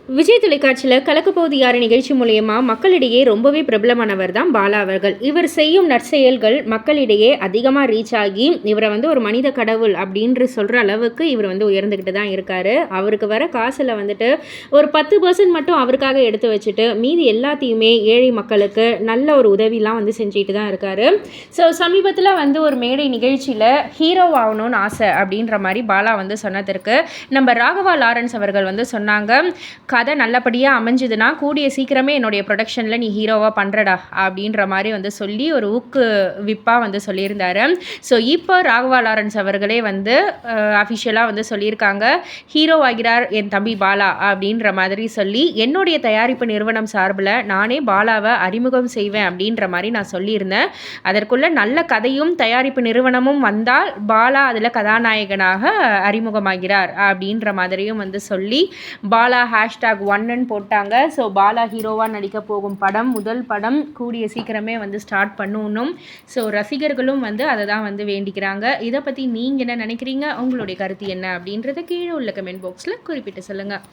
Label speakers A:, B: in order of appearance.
A: விஜய் தொலைக்காட்சியில் கலக்கப்போவது யார் நிகழ்ச்சி மூலயமா மக்களிடையே ரொம்பவே பிரபலமானவர் தான் பாலா அவர்கள். இவர் செய்யும் நற்செயல்கள் மக்களிடையே அதிகமாக ரீச் ஆகி இவரை ஒரு மனித கடவுள் அப்படின்ற சொல்கிற அளவுக்கு இவர் உயர்ந்துக்கிட்டு தான் இருக்கார். அவருக்கு வர காசில் ஒரு 10% மட்டும் அவருக்காக எடுத்து வச்சுட்டு மீதி எல்லாத்தையுமே ஏழை மக்களுக்கு நல்ல ஒரு உதவிலாம் செஞ்சுட்டு தான் இருக்கார். ஸோ சமீபத்தில் ஒரு மேடை நிகழ்ச்சியில் ஹீரோ ஆகணும்னு ஆசை அப்படின்ற மாதிரி பாலா சொன்னதற்கு நம்ம ராகவா லாரன்ஸ் அவர்கள் சொன்னாங்க, கதை நல்லபடியாக அமைஞ்சுதுன்னா கூடிய சீக்கிரமே என்னுடைய ப்ரொடக்ஷனில் நீ ஹீரோவாக பண்ணுறடா அப்படின்ற மாதிரி சொல்லி ஒரு ஊக்குவிப்பாக சொல்லியிருந்தாரு. ஸோ இப்போ ராகவா லாரன்ஸ் அவர்களே அஃபிஷியலாக சொல்லியிருக்காங்க, ஹீரோ ஆகிறார் என் தம்பி பாலா அப்படின்ற மாதிரி சொல்லி என்னுடைய தயாரிப்பு நிறுவனம் சார்பில் நானே பாலாவை அறிமுகம் செய்வேன் அப்படின்ற மாதிரி நான் சொல்லியிருந்தேன். அதற்குள்ள நல்ல கதையும் தயாரிப்பு நிறுவனமும் வந்தால் பாலா அதில் கதாநாயகனாக அறிமுகமாகிறார் அப்படின்ற மாதிரியும் சொல்லி பாலா #1ன்னு போட்டாங்க. ஸோ பாலா ஹீரோவாக நடிக்க போகும் படம், முதல் படம் கூடிய சீக்கிரமே ஸ்டார்ட் பண்ணணும். ஸோ ரசிகர்களும் அதை தான் வேண்டிக்கிறாங்க. இதை பற்றி நீங்கள் என்ன நினைக்கிறீங்க? உங்களுடைய கருத்து என்ன அப்படின்றத கீழே உள்ள கமெண்ட் பாக்ஸில் குறிப்பிட்டு சொல்லுங்கள்.